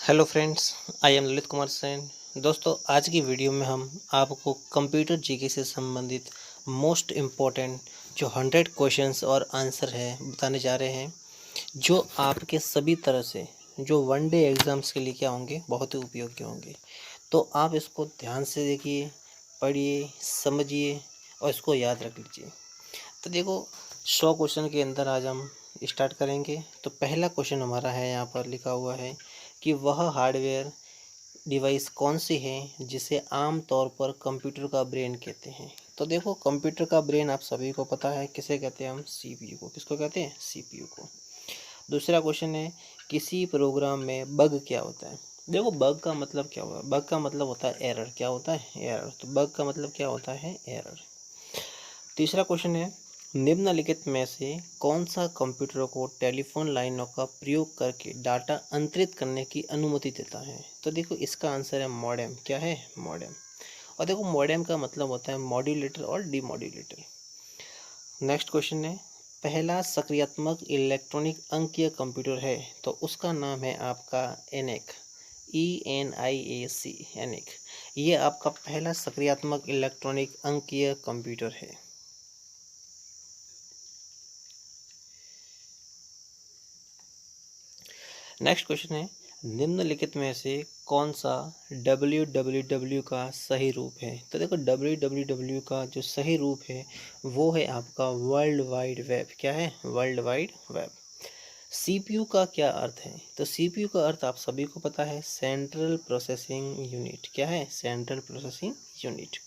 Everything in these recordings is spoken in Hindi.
Hello friends, I am Lalit Kumar Sen. दोस्तों, आज की वीडियो में हम आपको कंप्यूटर जीके से संबंधित मोस्ट इम्पॉर्टेंट जो 100 क्वेश्चंस और आंसर है बताने जा रहे हैं, जो आपके सभी तरह से जो वन डे एग्ज़ाम्स के लिए क्या होंगे, बहुत ही उपयोगी होंगे। तो आप इसको ध्यान से देखिए, पढ़िए, समझिए और इसको याद रख लीजिए। तो देखो, 100 क्वेश्चन के अंदर आज हम स्टार्ट करेंगे। तो पहला क्वेश्चन हमारा है, यहाँ पर लिखा हुआ है कि वह हार्डवेयर डिवाइस कौन सी है जिसे आम तौर पर कंप्यूटर का ब्रेन कहते हैं। तो देखो, कंप्यूटर का ब्रेन आप सभी को पता है किसे कहते हैं, हम सीपीयू को। किसको कहते हैं? सीपीयू को। दूसरा क्वेश्चन है, किसी प्रोग्राम में बग क्या होता है। देखो, बग का मतलब क्या हुआ? बग का मतलब होता है एरर। क्या होता है? एरर। तो बग का मतलब क्या होता है? एरर। तीसरा क्वेश्चन है, निम्नलिखित में से कौन सा कंप्यूटर को टेलीफोन लाइनों का प्रयोग करके डाटा अंतरित करने की अनुमति देता है। तो देखो, इसका आंसर है मॉडेम। क्या है? मॉडेम। और देखो, मॉडेम का मतलब होता है मॉड्यूलेटर और डीमॉड्यूलेटर। नेक्स्ट क्वेश्चन है, पहला सक्रियात्मक इलेक्ट्रॉनिक अंकीय कंप्यूटर है तो उसका नाम है आपका एनएक। ENIAC, एनएक। ये आपका पहला सक्रियात्मक इलेक्ट्रॉनिक अंकीय कंप्यूटर है। नेक्स्ट क्वेश्चन है, निम्नलिखित में से कौन सा www का सही रूप है। तो देखो, www का जो सही रूप है वो है आपका वर्ल्ड वाइड वेब। क्या है? World wide web. सीपीयू का क्या अर्थ है? तो सीपीयू का अर्थ आप सभी को पता है, सेंट्रल प्रोसेसिंग यूनिट। क्या है? Central processing unit.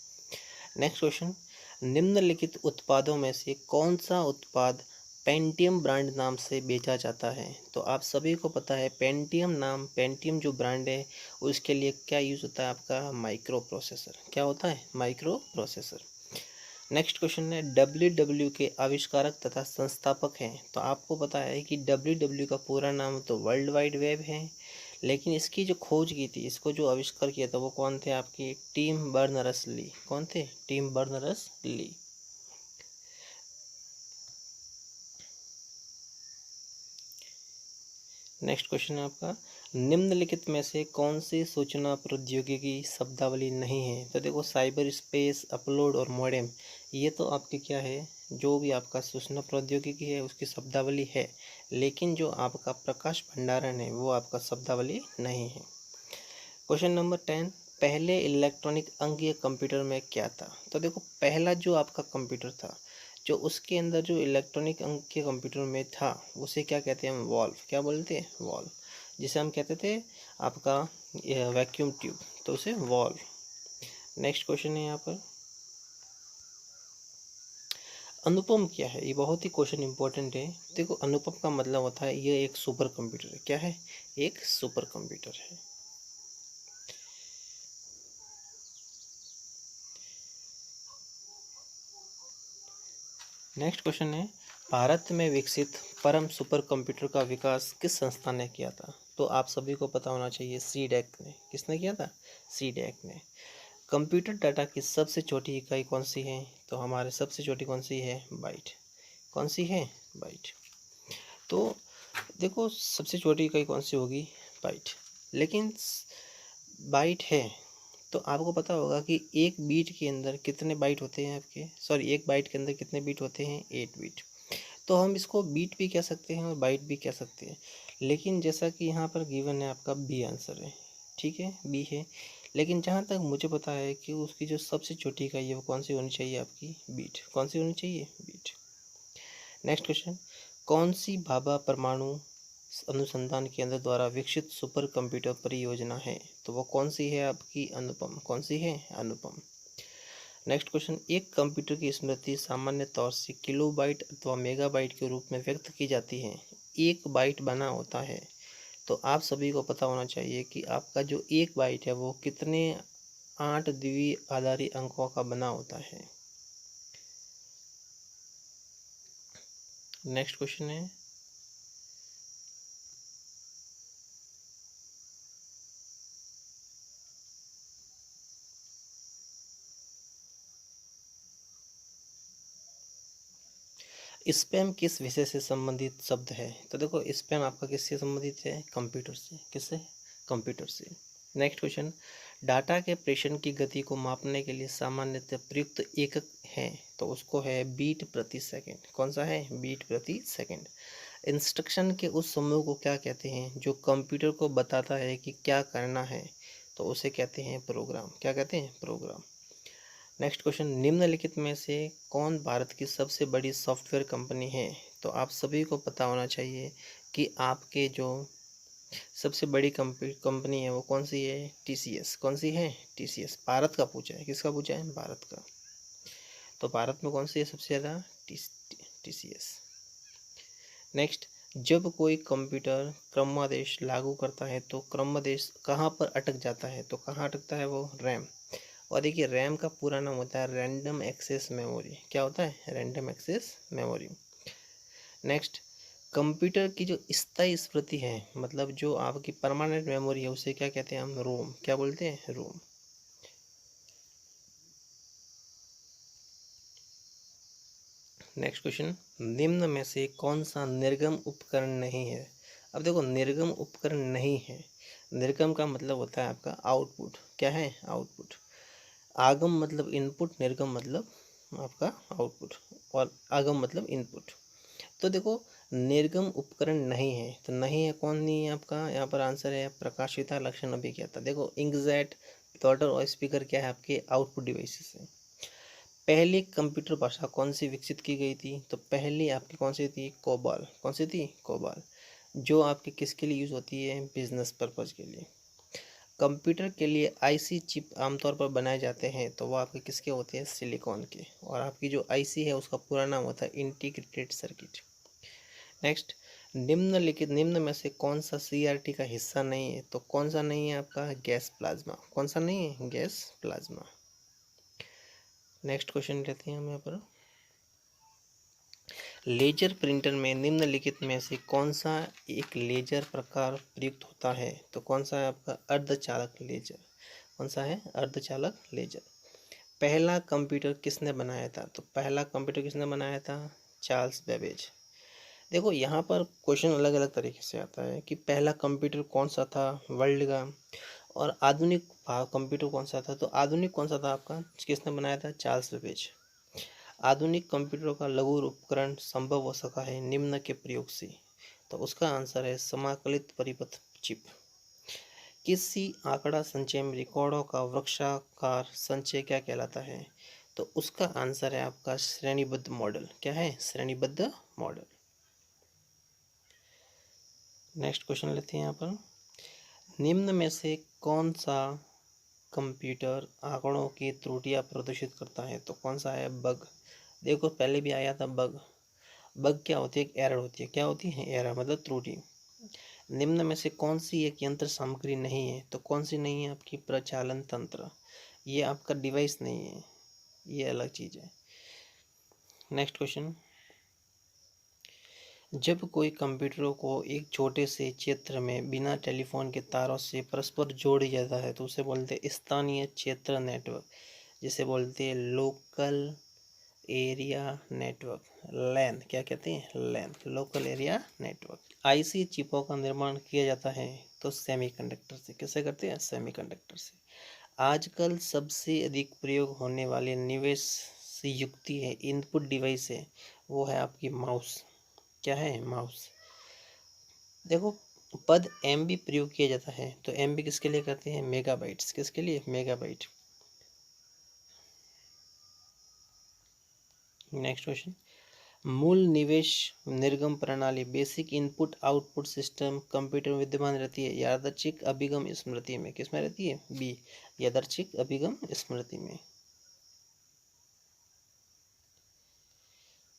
Next question, निम्नलिखित उत्पादों में से कौन सा उत्पाद पेंटियम ब्रांड नाम से बेचा जाता है। तो आप सभी को पता है, पेंटियम जो ब्रांड है उसके लिए क्या यूज़ होता है आपका? Micro processor. क्या होता है? Micro processor. नेक्स्ट क्वेश्चन है, डब्ल्यू के आविष्कारक तथा संस्थापक हैं। तो आपको पता है कि डब्ल्यू का पूरा नाम तो वर्ल्ड वाइड वेब है, लेकिन इसकी जो खोज की थी, इसको जो आविष्कार किया था वो कौन थे? आपकी टिम बर्नर्स ली। कौन थे? Tim Berners Lee. Next question है आपका, निम्नलिखित में से कौन सी सूचना प्रौद्योगिकी शब्दावली नहीं है। तो देखो, साइबर स्पेस, अपलोड और मॉडेम, ये तो आपके क्या है, जो भी आपका सूचना प्रौद्योगिकी है उसकी शब्दावली है, लेकिन जो आपका प्रकाश भंडारण है वो आपका शब्दावली नहीं है। क्वेश्चन नंबर 10, पहले इलेक्ट्रॉनिक अंकीय कंप्यूटर में क्या था। तो देखो, पहला जो आपका कंप्यूटर था, जो उसके अंदर जो इलेक्ट्रॉनिक अंकीय कंप्यूटर में था, उसे क्या कहते हैं हम? वॉल्व। क्या बोलते हैं? वॉल्व। जिसे हम कहते थे आपका वैक्यूम ट्यूब, तो उसे वॉल्व। नेक्स्ट क्वेश्चन है यहाँ पर, अनुपम क्या है? ये बहुत ही क्वेश्चन इंपॉर्टेंट है। देखो, अनुपम का मतलब होता है ये एक सुपर कंप्यूटर है। क्या है? एक सुपर कंप्यूटर है। नेक्स्ट क्वेश्चन है, भारत में विकसित परम सुपर कंप्यूटर का विकास किस संस्था ने किया था। तो आप सभी को पता होना चाहिए, सीडैक ने। किसने किया था? सीडैक ने। कंप्यूटर डाटा की सबसे छोटी इकाई कौन सी है? तो हमारे सबसे छोटी कौन सी है? बाइट। कौन सी है? बाइट। तो देखो, सबसे छोटी इकाई कौन सी होगी? बाइट। लेकिन बाइट है, तो आपको पता होगा कि एक बीट के अंदर कितने बाइट होते हैं आपके, सॉरी, एक बाइट के अंदर कितने बीट होते हैं? 8 बीट। तो हम इसको बीट भी कह सकते हैं और बाइट भी कह सकते हैं, लेकिन जैसा कि यहाँ पर गिवन है आपका बी आंसर है। ठीक है, बी है। लेकिन जहाँ तक मुझे पता है कि उसकी जो सबसे छोटी इकाई है वो कौन सी होनी चाहिए? आपकी बीट। कौन सी होनी चाहिए? बीट। नेक्स्ट क्वेश्चन, कौन सी भाभा परमाणु अनुसंधान केंद्र द्वारा विकसित सुपर कंप्यूटर परियोजना है। तो वो कौन सी है? आपकी अनुपम। कौन सी है? अनुपम। नेक्स्ट क्वेश्चन, एक कंप्यूटर की स्मृति सामान्य तौर से किलोबाइट अथवा मेगाबाइट के रूप में व्यक्त की जाती है। एक बाइट बना होता है, तो आप सभी को पता होना चाहिए कि आपका जो एक बाइट है वो कितने 8 द्विआधारी अंकों का बना होता है। नेक्स्ट क्वेश्चन है, स्पैम किस विषय से संबंधित शब्द है। तो देखो, स्पैम आपका किससे संबंधित है? कंप्यूटर से। किससे? कंप्यूटर से। नेक्स्ट क्वेश्चन, डाटा के प्रेषण की गति को मापने के लिए सामान्यतः प्रयुक्त एकक है, तो उसको है बीट प्रति सेकंड। कौन सा है? बीट प्रति सेकंड। इंस्ट्रक्शन के उस समूह को क्या कहते हैं जो कंप्यूटर को बताता है कि क्या करना है, तो उसे कहते हैं प्रोग्राम। क्या कहते हैं? प्रोग्राम। नेक्स्ट क्वेश्चन, निम्नलिखित में से कौन भारत की सबसे बड़ी सॉफ्टवेयर कंपनी है? तो आप सभी को पता होना चाहिए कि आपके जो सबसे बड़ी कंपनी है वो कौन सी है? टीसीएस। कौन सी है? टीसीएस। भारत का पूछा है, किसका पूछा है? भारत का। तो भारत में कौन सी है सबसे ज़्यादा? टीसीएस। नेक्स्ट, जब कोई कंप्यूटर क्रमादेश लागू करता है तो क्रमादेश कहाँ पर अटक जाता है? तो कहाँ अटकता है वो? रैम। और देखिए, रैम का पूरा नाम होता है रैंडम एक्सेस मेमोरी। क्या होता है? Random access memory. Next, computer की जो स्थायी स्मृति है, मतलब जो आपकी परमानेंट मेमोरी है, उसे क्या कहते हैं हम? रोम। क्या बोलते हैं? रोम। नेक्स्ट क्वेश्चन, निम्न में से कौन सा निर्गम उपकरण नहीं है? अब देखो, निर्गम उपकरण नहीं है। निर्गम का मतलब होता है आपका आउटपुट। क्या है? आउटपुट। आगम मतलब इनपुट, निर्गम मतलब आपका आउटपुट, और आगम मतलब इनपुट। तो देखो, निर्गम उपकरण नहीं है, तो नहीं है, कौन नहीं है आपका? यहाँ पर आंसर है प्रकाशिता, लक्षण, अभिज्ञता। देखो, इंकजेट, प्लॉटर और स्पीकर क्या है? आपके आउटपुट डिवाइसेस हैं। पहली कंप्यूटर भाषा कौन सी विकसित की गई थी? तो पहली आपकी कौन सी थी? कोबाल। कौन सी थी? कोबाल। जो आपके किसके लिए यूज़ होती है? बिजनेस पर्पज़ के लिए। कंप्यूटर के लिए आईसी चिप आमतौर पर बनाए जाते हैं, तो वो आपके किसके होते हैं? सिलिकॉन के। और आपकी जो आईसी है उसका पूरा नाम होता है इंटीग्रेटेड सर्किट। नेक्स्ट, निम्न में से कौन सा सीआरटी का हिस्सा नहीं है? तो कौन सा नहीं है आपका? Gas plasma. कौन सा नहीं है? Gas plasma. नेक्स्ट क्वेश्चन लेते हैं हम यहाँ पर, लेजर प्रिंटर में निम्नलिखित में से कौन सा एक लेजर प्रकार प्रयुक्त होता है? तो कौन सा है आपका? अर्धचालक लेजर। कौन सा है? अर्धचालक लेजर। पहला कंप्यूटर किसने बनाया था? तो पहला कंप्यूटर किसने बनाया था? Charles Babbage. देखो, यहाँ पर क्वेश्चन अलग अलग तरीके से आता है कि पहला कंप्यूटर कौन सा था वर्ल्ड का, और आधुनिक कंप्यूटर कौन सा था। तो आधुनिक कौन सा था आपका? किसने बनाया था? Charles Babbage. आधुनिक कंप्यूटरों का लघु उपकरण संभव हो सका है निम्न के प्रयोग से, तो उसका आंसर है समाकलित परिपथ चिप। किसी आंकड़ा संचय में रिकॉर्डों का वृक्षाकार संचय क्या कहलाता है? तो उसका आंसर है आपका श्रेणीबद्ध मॉडल। क्या है? श्रेणीबद्ध मॉडल। नेक्स्ट क्वेश्चन लेते हैं यहाँ पर, निम्न में से कौन सा कंप्यूटर आंकड़ों की त्रुटियां प्रदर्शित करता है? तो कौन सा है? बग। देखो, पहले भी आया था बग। बग क्या होती है? एक एरर होती है। क्या होती है? एरर मतलब त्रुटि। निम्न में से कौन सी एक यंत्र सामग्री नहीं है? तो कौन सी नहीं है? आपकी प्रचालन तंत्र। ये आपका डिवाइस नहीं है, ये अलग चीज़ है। नेक्स्ट क्वेश्चन, जब कोई कंप्यूटरों को एक छोटे से क्षेत्र में बिना टेलीफोन के तारों से परस्पर जोड़ दिया जाता है, तो उसे बोलते हैं स्थानीय क्षेत्र नेटवर्क, जिसे बोलते हैं लोकल एरिया नेटवर्क, लैन। क्या कहते हैं? लैन, लोकल एरिया नेटवर्क। आईसी चिपों का निर्माण किया जाता है तो सेमीकंडक्टर से। कैसे करते हैं? सेमीकंडक्टर से। आजकल सबसे अधिक प्रयोग होने वाले निवेश से युक्ति है, इनपुट डिवाइस है, वो है आपकी माउस। क्या है? माउस। देखो, पद एम बी प्रयोग किया जाता है, तो एम बी किसके लिए करते हैं? मेगाबाइट्स। किसके लिए? मेगाबाइट। नेक्स्ट क्वेश्चन, मूल निवेश निर्गम प्रणाली basic input output system computer में विद्यमान रहती है यादृच्छिक अभिगम स्मृति में। किसमें रहती है? बी, यादृच्छिक अभिगम स्मृति में।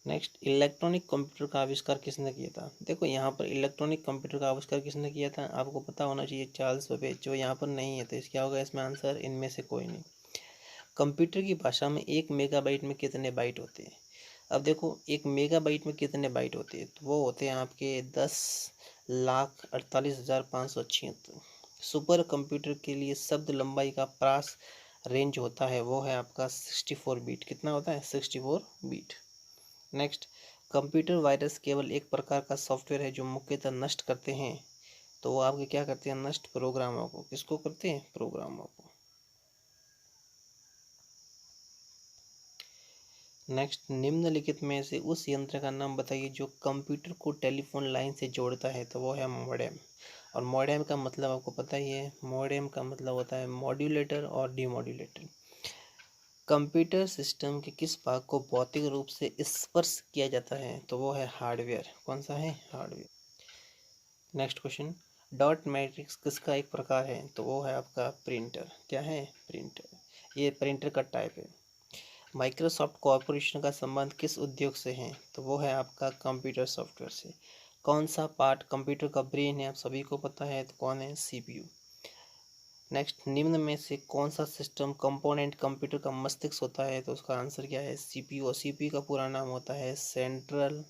नेक्स्ट, इलेक्ट्रॉनिक कंप्यूटर का आविष्कार किसने किया था? देखो, यहाँ पर इलेक्ट्रॉनिक कंप्यूटर का आविष्कार किसने किया था? आपको पता होना चाहिए, चार्ल्स बेबेज। जो यहाँ पर नहीं है, तो क्या होगा इसमें आंसर? इनमें से कोई नहीं। कंप्यूटर की भाषा में 1 मेगाबाइट में कितने बाइट होते हैं? अब देखो, 1 मेगाबाइट में कितने बाइट होते हैं? तो वो होते हैं आपके 10,48,576। सुपर कंप्यूटर के लिए शब्द लंबाई का पास रेंज होता है, वो है आपका 64 बीट। कितना होता है? 64 बीट। नेक्स्ट, कंप्यूटर वायरस केवल एक प्रकार का सॉफ्टवेयर है जो मुख्यतः नष्ट करते हैं तो वो आपके क्या करते हैं, नष्ट प्रोग्रामों को। किसको करते हैं, प्रोग्रामों को। नेक्स्ट, निम्नलिखित में से उस यंत्र का नाम बताइए जो कंप्यूटर को टेलीफोन लाइन से जोड़ता है। तो वो है मॉडेम। और मॉडेम का मतलब आपको पता ही है, मॉडेम का मतलब होता है मॉड्यूलेटर और डीमॉड्यूलेटर। कंप्यूटर सिस्टम के किस भाग को भौतिक रूप से स्पर्श किया जाता है। तो वो है हार्डवेयर। कौन सा है, hardware. Next question, dot matrix किसका एक प्रकार है। तो वो है आपका प्रिंटर। क्या है, प्रिंटर। ये प्रिंटर का टाइप है। माइक्रोसॉफ्ट कॉरपोरेशन का संबंध किस उद्योग से है। तो वो है आपका कंप्यूटर सॉफ्टवेयर से। कौन सा पार्ट कंप्यूटर का ब्रेन है, आप सभी को पता है, तो कौन है, सीपीयू। नेक्स्ट, निम्न में से कौन सा सिस्टम कंपोनेंट कंप्यूटर का मस्तिष्क होता है। तो उसका आंसर क्या है, सीपीयू। और सीपीयू का पूरा नाम होता है central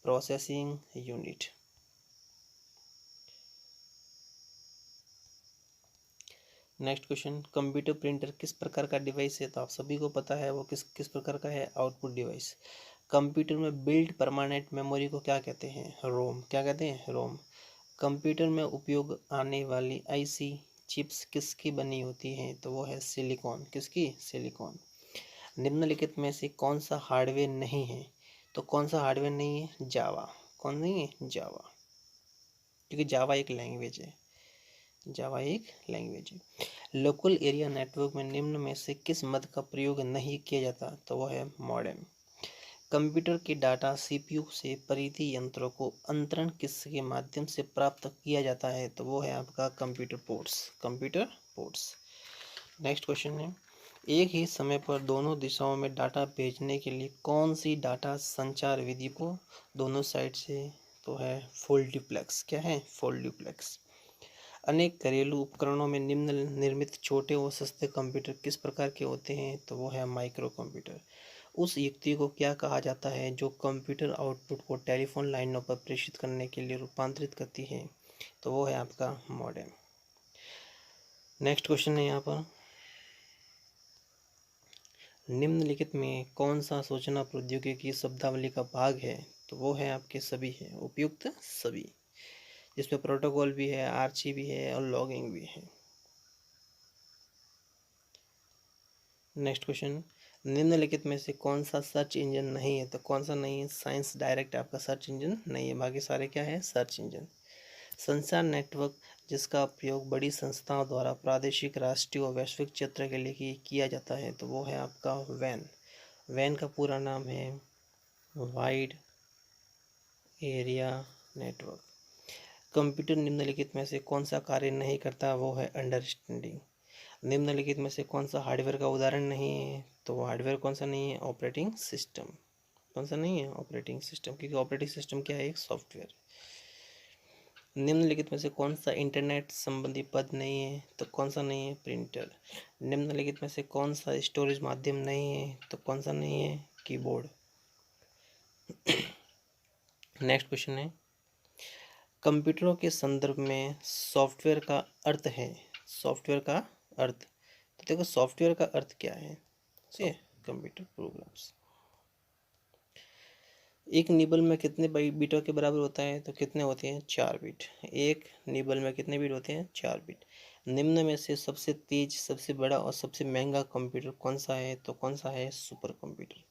processing unit. Next question, computer printer किस प्रकार का डिवाइस है। तो आप सभी को पता है वो किस किस प्रकार का है, आउटपुट डिवाइस। कंप्यूटर में बिल्ट परमानेंट मेमोरी को क्या कहते हैं, रोम। क्या कहते हैं, रोम। कंप्यूटर में उपयोग आने वाली आईसी चिप्स किसकी बनी होती हैं। तो वो है सिलिकॉन। किसकी, सिलिकॉन। निम्नलिखित में से कौन सा हार्डवेयर नहीं है। तो कौन सा हार्डवेयर नहीं है, जावा। कौन नहीं है, जावा। क्योंकि जावा एक लैंग्वेज है, जावा एक लैंग्वेज है। लोकल एरिया नेटवर्क में निम्न में से किस मद का प्रयोग नहीं किया जाता। तो वह है मॉडेम। कंप्यूटर के डाटा सीपीयू से परिधि यंत्रों को अंतरण किसके माध्यम से प्राप्त किया जाता है। तो वो है आपका computer ports. Computer ports. Next question है, एक ही समय पर दोनों दिशाओं में डाटा भेजने के लिए कौन सी डाटा संचार विधि को दोनों साइड से। तो है फुल डुप्लेक्स। क्या है, फुल डुप्लेक्स। अनेक घरेलू उपकरणों में निम्न निर्मित छोटे और सस्ते कंप्यूटर किस प्रकार के होते हैं। तो वो है माइक्रो कंप्यूटर। उस युक्ति को क्या कहा जाता है जो कंप्यूटर आउटपुट को टेलीफोन लाइनों पर प्रेषित करने के लिए रूपांतरित करती है। तो वो है आपका मॉडेम। नेक्स्ट क्वेश्चन है यहाँ पर, निम्नलिखित में कौन सा सूचना प्रौद्योगिकी शब्दावली का भाग है। तो वो है आपके सभी है, उपयुक्त सभी, जिसमें प्रोटोकॉल भी है, आर्ची भी है और लॉगिंग भी है। नेक्स्ट क्वेश्चन, निम्नलिखित में से कौन सा सर्च इंजन नहीं है। तो कौन सा नहीं है, साइंस डायरेक्ट आपका सर्च इंजन नहीं है, बाकी सारे क्या है, सर्च इंजन। संचार नेटवर्क जिसका उपयोग बड़ी संस्थाओं द्वारा प्रादेशिक, राष्ट्रीय और वैश्विक क्षेत्र के लिए किया जाता है। तो वो है आपका वैन। वैन का पूरा नाम है वाइड एरिया नेटवर्क। कंप्यूटर निम्नलिखित में से कौन सा कार्य नहीं करता। वो है अंडरस्टैंडिंग। निम्नलिखित में से कौन सा हार्डवेयर का उदाहरण नहीं है। तो वो हार्डवेयर कौन सा नहीं है, ऑपरेटिंग सिस्टम। कौन सा नहीं है, ऑपरेटिंग सिस्टम, क्योंकि ऑपरेटिंग सिस्टम क्या है, एक सॉफ्टवेयर। निम्नलिखित में से कौन सा इंटरनेट संबंधी पद नहीं है। तो कौन सा नहीं है, प्रिंटर। निम्नलिखित में से कौन सा स्टोरेज माध्यम नहीं है। तो कौन सा नहीं है, कीबोर्ड। नेक्स्ट क्वेश्चन है, कंप्यूटरों के संदर्भ में सॉफ्टवेयर का अर्थ है। सॉफ्टवेयर का अर्थ, तो देखो सॉफ्टवेयर का अर्थ क्या है, से कंप्यूटर प्रोग्राम्स। एक निबल में कितने बीटों के बराबर होता है। तो कितने होते हैं, 4 बीट। एक निबल में कितने बीट होते हैं, 4 बीट। निम्न में से सबसे तेज, सबसे बड़ा और सबसे महंगा कंप्यूटर कौन सा है। तो कौन सा है, सुपर कंप्यूटर।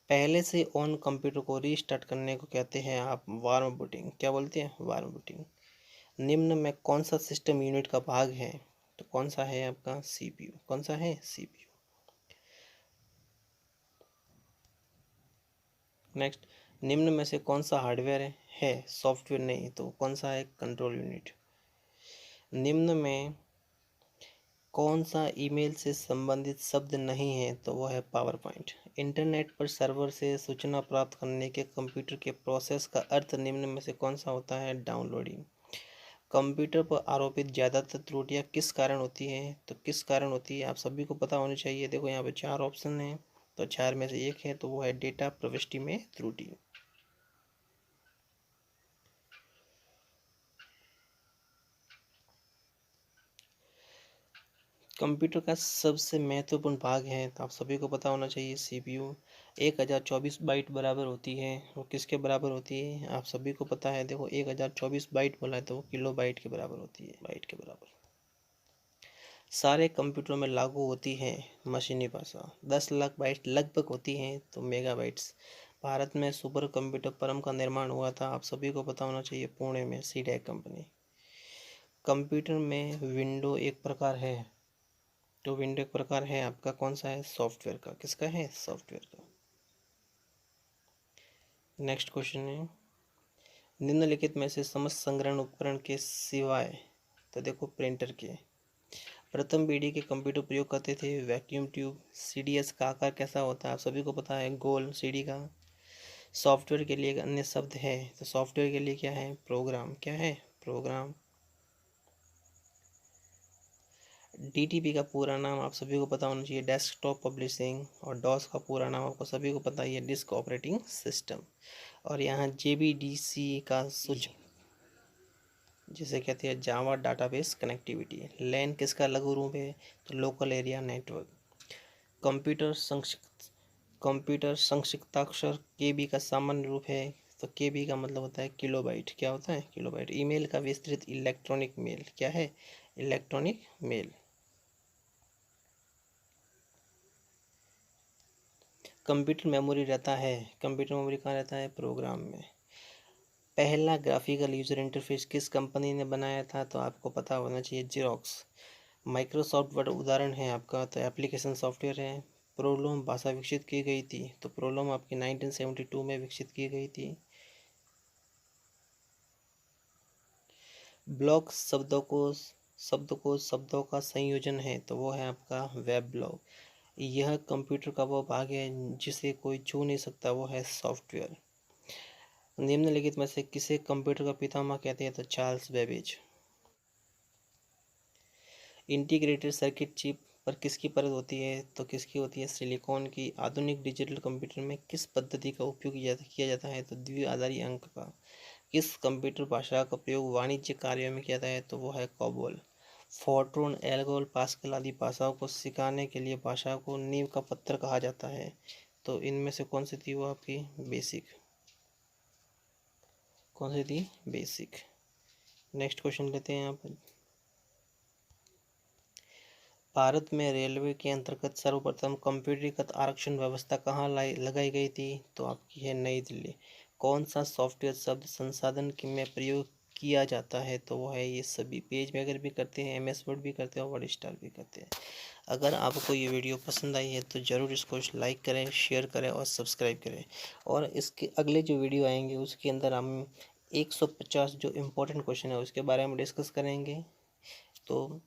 पहले से ऑन कंप्यूटर को रीस्टार्ट करने को कहते हैं आप वार्म बूटिंग। क्या बोलते हैं, वार्म बूटिंग। निम्न में कौन सा सिस्टम यूनिट का भाग है। तो कौन सा है आपका, सीपीयू। कौन सा है, सीपीयू। नेक्स्ट, निम्न में से कौन सा हार्डवेयर है, सॉफ्टवेयर नहीं। तो कौन सा है, कंट्रोल यूनिट। निम्न में कौन सा ईमेल से संबंधित शब्द नहीं है। तो वो है पावर पॉइंट। इंटरनेट पर सर्वर से सूचना प्राप्त करने के कंप्यूटर के प्रोसेस का अर्थ निम्न में से कौन सा होता है, डाउनलोडिंग। कंप्यूटर पर आरोपित ज़्यादातर त्रुटियां किस कारण होती हैं। तो किस कारण होती है, आप सभी को पता होनी चाहिए। देखो यहाँ पे 4 ऑप्शन हैं, तो 4 में से एक है, तो वो है डेटा प्रविष्टि में त्रुटि। कंप्यूटर का सबसे महत्वपूर्ण भाग है तो आप सभी को पता होना चाहिए सीपीयू। 1024 बाइट बराबर होती है, वो किसके बराबर होती है आप सभी को पता है। देखो 1024 बाइट बोला है तो वो किलो बाइट के बराबर होती है, बाइट के बराबर। सारे कंप्यूटरों में लागू होती है मशीनी भाषा। 10 लाख बाइट लगभग होती हैं तो मेगाबाइट्स। भारत में सुपर कंप्यूटर परम का निर्माण हुआ था, आप सभी को पता होना चाहिए, पुणे में सीडैक कंपनी। कंप्यूटर में विंडो एक प्रकार है, तो विंडो एक प्रकार है आपका कौन सा है, सॉफ्टवेयर का। किसका है, सॉफ्टवेयर का। नेक्स्ट क्वेश्चन है, निम्नलिखित में से समस्त संग्रहण उपकरण के सिवाय, तो देखो प्रिंटर के, प्रथम पीढ़ी के कंप्यूटर प्रयोग करते थे वैक्यूम ट्यूब। सीडीएस का आकार कैसा होता है आप सभी को पता है, गोल सीडी का। सॉफ्टवेयर के लिए एक अन्य शब्द है, तो सॉफ्टवेयर के लिए क्या है, प्रोग्राम। क्या है, प्रोग्राम। डीटीपी का पूरा नाम आप सभी को पता होना चाहिए, डेस्कटॉप पब्लिशिंग। और डॉस का पूरा नाम आपको सभी को पता ही है, डिस्क ऑपरेटिंग सिस्टम। और यहाँ जेबीडीसी का सूच जिसे कहते हैं जावा डाटाबेस कनेक्टिविटी। लैन किसका लघु रूप है, तो लोकल एरिया नेटवर्क। कंप्यूटर संक्षिप्ताक्षर केबी का सामान्य रूप है, तो केबी का मतलब होता है किलोबाइट। क्या होता है, किलोबाइट। ईमेल का विस्तृत इलेक्ट्रॉनिक मेल। क्या है, इलेक्ट्रॉनिक मेल। कंप्यूटर मेमोरी रहता है, कंप्यूटर मेमोरी कहाँ रहता है, प्रोग्राम में। पहला ग्राफिकल यूजर इंटरफेस किस कंपनी ने बनाया था, तो आपको पता होना चाहिए, जेरोक्स। माइक्रोसॉफ्ट वर्ड उदाहरण है आपका, तो एप्लीकेशन सॉफ्टवेयर है। प्रोलोम भाषा विकसित की गई थी, तो प्रोलोम आपकी 1972 में विकसित की गई थी। ब्लॉग शब्दों का संयोजन है, तो वो है आपका वेब ब्लॉग। यह कंप्यूटर का वो भाग है जिसे कोई छू नहीं सकता, वो है सॉफ्टवेयर। निम्नलिखित में से किसे कंप्यूटर का पितामह कहते हैं, तो Charles Babbage. Integrated circuit chip पर किसकी परत होती है, तो किसकी होती है, सिलिकॉन की। आधुनिक डिजिटल कंप्यूटर में किस पद्धति का उपयोग किया जाता है, तो द्विआधारी अंक का। किस कंप्यूटर भाषा का प्रयोग वाणिज्य कार्यों में किया जाता है, तो वो है कोबोल। फोर्ट्रॉन, एल्गोल, पास्कल आदि भाषाओं को सिखाने के लिए भाषा को नींव का पत्थर कहा जाता है, तो इनमें से कौन सी थी वो आपकी, बेसिक। कौन सी थी, बेसिक। नेक्स्ट क्वेश्चन लेते हैं आप। भारत में रेलवे के अंतर्गत सर्वप्रथम कंप्यूटरीकृत आरक्षण व्यवस्था कहाँ लगाई गई थी, तो आपकी है नई दिल्ली। कौन सा सॉफ्टवेयर शब्द संसाधन में प्रयोग किया जाता है, तो वो है ये सभी। पेज मेकर भी करते हैं, एमएस वर्ड भी करते हैं और वर्ड स्टार भी करते हैं। अगर आपको ये वीडियो पसंद आई है तो ज़रूर इसको लाइक करें, शेयर करें और सब्सक्राइब करें। और इसके अगले जो वीडियो आएंगे उसके अंदर हम 150 जो इम्पोर्टेंट क्वेश्चन है उसके बारे में डिस्कस करेंगे। तो